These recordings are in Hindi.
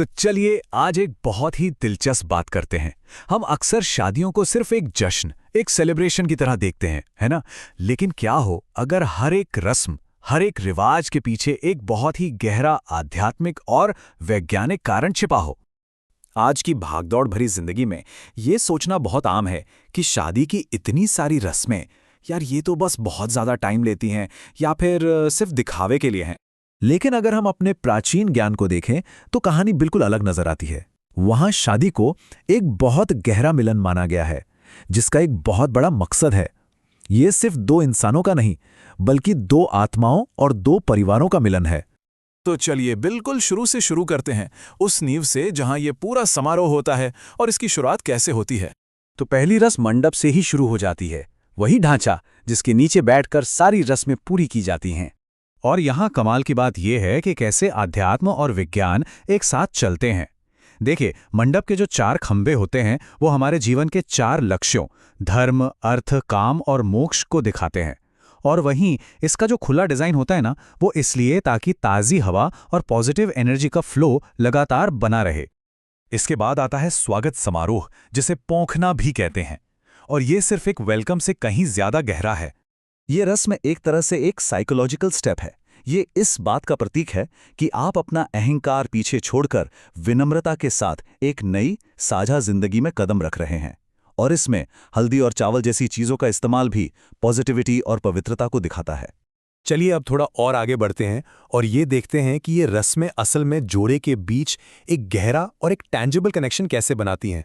तो चलिए आज एक बहुत ही दिलचस्प बात करते हैं। हम अक्सर शादियों को सिर्फ एक जश्न, एक सेलिब्रेशन की तरह देखते हैं, है ना? लेकिन क्या हो अगर हर एक रस्म, हर एक रिवाज के पीछे एक बहुत ही गहरा आध्यात्मिक और वैज्ञानिक कारण छिपा हो? आज की भागदौड़ भरी जिंदगी में ये सोचना बहुत आम है कि शादी की इतनी सारी रस्में, यार ये तो बस बहुत ज्यादा टाइम लेती हैं या फिर सिर्फ दिखावे के लिए हैं। लेकिन अगर हम अपने प्राचीन ज्ञान को देखें तो कहानी बिल्कुल अलग नजर आती है। वहां शादी को एक बहुत गहरा मिलन माना गया है, जिसका एक बहुत बड़ा मकसद है। ये सिर्फ दो इंसानों का नहीं, बल्कि दो आत्माओं और दो परिवारों का मिलन है। तो चलिए बिल्कुल शुरू से शुरू करते हैं, उस नींव से जहां ये पूरा समारोह होता है और इसकी शुरुआत कैसे होती है। तो पहली रस्म मंडप से ही शुरू हो जाती है, वही ढांचा जिसके नीचे बैठकर सारी रस्में पूरी की जाती हैं। और यहाँ कमाल की बात यह है कि कैसे आध्यात्म और विज्ञान एक साथ चलते हैं। देखिए, मंडप के जो 4 खंभे होते हैं वो हमारे जीवन के 4 लक्ष्यों धर्म, अर्थ, काम और मोक्ष को दिखाते हैं। और वहीं इसका जो खुला डिज़ाइन होता है ना, वो इसलिए ताकि ताज़ी हवा और पॉजिटिव एनर्जी का फ्लो लगातार बना रहे। इसके बाद आता है स्वागत समारोह, जिसे पौंखना भी कहते हैं। और ये सिर्फ एक वेलकम से कहीं ज्यादा गहरा है। ये रस्म एक तरह से एक साइकोलॉजिकल स्टेप है। ये इस बात का प्रतीक है कि आप अपना अहंकार पीछे छोड़कर विनम्रता के साथ एक नई साझा जिंदगी में कदम रख रहे हैं। और इसमें हल्दी और चावल जैसी चीजों का इस्तेमाल भी पॉजिटिविटी और पवित्रता को दिखाता है। चलिए अब थोड़ा और आगे बढ़ते हैं और ये देखते हैं कि ये रस्में असल में जोड़े के बीच एक गहरा और एक टैंजिबल कनेक्शन कैसे बनाती हैं।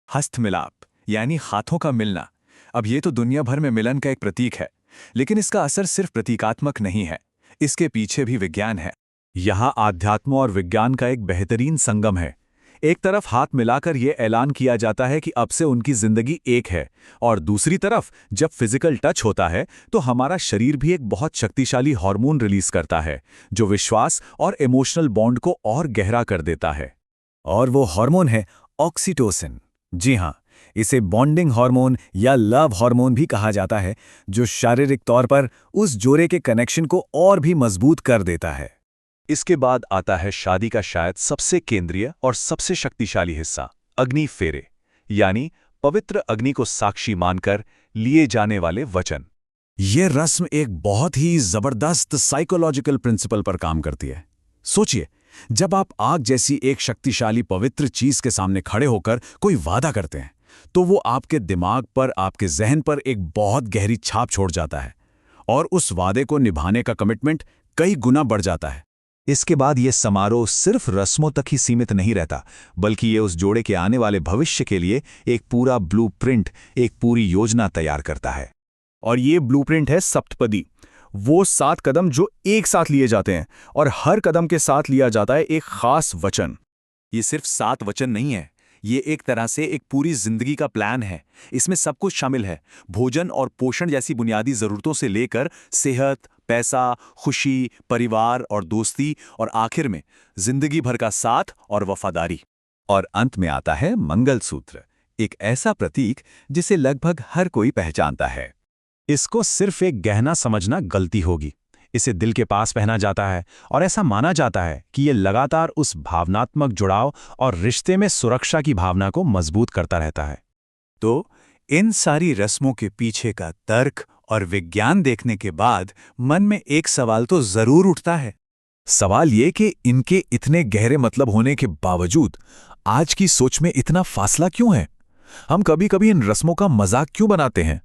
हस्तमिलाप यानी हाथों का मिलना। अब ये तो दुनिया भर में मिलन का एक प्रतीक है, लेकिन इसका असर सिर्फ प्रतीकात्मक नहीं है, इसके पीछे भी विज्ञान है। यहाँ आध्यात्म और विज्ञान का एक बेहतरीन संगम है। एक तरफ हाथ मिलाकर यह ऐलान किया जाता है कि अब से उनकी जिंदगी एक है, और दूसरी तरफ जब फिजिकल टच होता है तो हमारा शरीर भी एक बहुत शक्तिशाली हार्मोन रिलीज करता है, जो विश्वास और इमोशनल बॉन्ड को और गहरा कर देता है। और वो हार्मोन है ऑक्सीटोसिन। जी हाँ, इसे बॉन्डिंग हार्मोन या लव हार्मोन भी कहा जाता है, जो शारीरिक तौर पर उस जोड़े के कनेक्शन को और भी मजबूत कर देता है। इसके बाद आता है शादी का शायद सबसे केंद्रीय और सबसे शक्तिशाली हिस्सा, अग्नि फेरे, यानी पवित्र अग्नि को साक्षी मानकर लिए जाने वाले वचन। यह रस्म एक बहुत ही जबरदस्त साइकोलॉजिकल प्रिंसिपल पर काम करती है। सोचिए, जब आप आग जैसी एक शक्तिशाली पवित्र चीज के सामने खड़े होकर कोई वादा करते हैं, तो वो आपके दिमाग पर, आपके जहन पर एक बहुत गहरी छाप छोड़ जाता है, और उस वादे को निभाने का कमिटमेंट कई गुना बढ़ जाता है। इसके बाद ये समारोह सिर्फ रस्मों तक ही सीमित नहीं रहता, बल्कि ये उस जोड़े के आने वाले भविष्य के लिए एक पूरा ब्लूप्रिंट, एक पूरी योजना तैयार करता है। और ये ब्लूप्रिंट है सप्तपदी, वो 7 कदम जो एक साथ लिए जाते हैं, और हर कदम के साथ लिया जाता है एक खास वचन। ये सिर्फ 7 वचन नहीं है, ये एक तरह से एक पूरी जिंदगी का प्लान है। इसमें सब कुछ शामिल है, भोजन और पोषण जैसी बुनियादी जरूरतों से लेकर सेहत, पैसा, खुशी, परिवार और दोस्ती, और आखिर में जिंदगी भर का साथ और वफादारी। और अंत में आता है मंगलसूत्र, एक ऐसा प्रतीक जिसे लगभग हर कोई पहचानता है। इसको सिर्फ एक गहना समझना गलती होगी। इसे दिल के पास पहना जाता है, और ऐसा माना जाता है कि ये लगातार उस भावनात्मक जुड़ाव और रिश्ते में सुरक्षा की भावना को मजबूत करता रहता है। तो इन सारी रस्मों के पीछे का तर्क और विज्ञान देखने के बाद मन में एक सवाल तो जरूर उठता है। सवाल ये कि इनके इतने गहरे मतलब होने के बावजूद आज की सोच में इतना फासला क्यों है? हम कभी कभी इन रस्मों का मजाक क्यों बनाते हैं?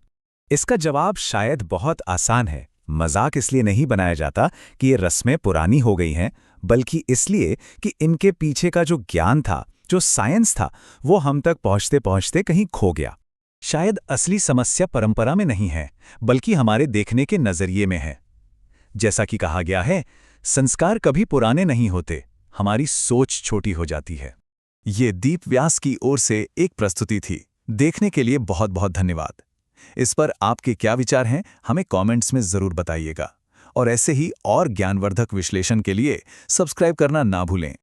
इसका जवाब शायद बहुत आसान है। मजाक इसलिए नहीं बनाया जाता कि ये रस्में पुरानी हो गई हैं, बल्कि इसलिए कि इनके पीछे का जो ज्ञान था, जो साइंस था, वो हम तक पहुंचते पहुंचते कहीं खो गया। शायद असली समस्या परंपरा में नहीं है, बल्कि हमारे देखने के नजरिए में है। जैसा कि कहा गया है, संस्कार कभी पुराने नहीं होते, हमारी सोच छोटी हो जाती है। ये दीप व्यास की ओर से एक प्रस्तुति थी। देखने के लिए बहुत बहुत धन्यवाद। इस पर आपके क्या विचार हैं, हमें कमेंट्स में जरूर बताइएगा। और ऐसे ही और ज्ञानवर्धक विश्लेषण के लिए सब्सक्राइब करना ना भूलें।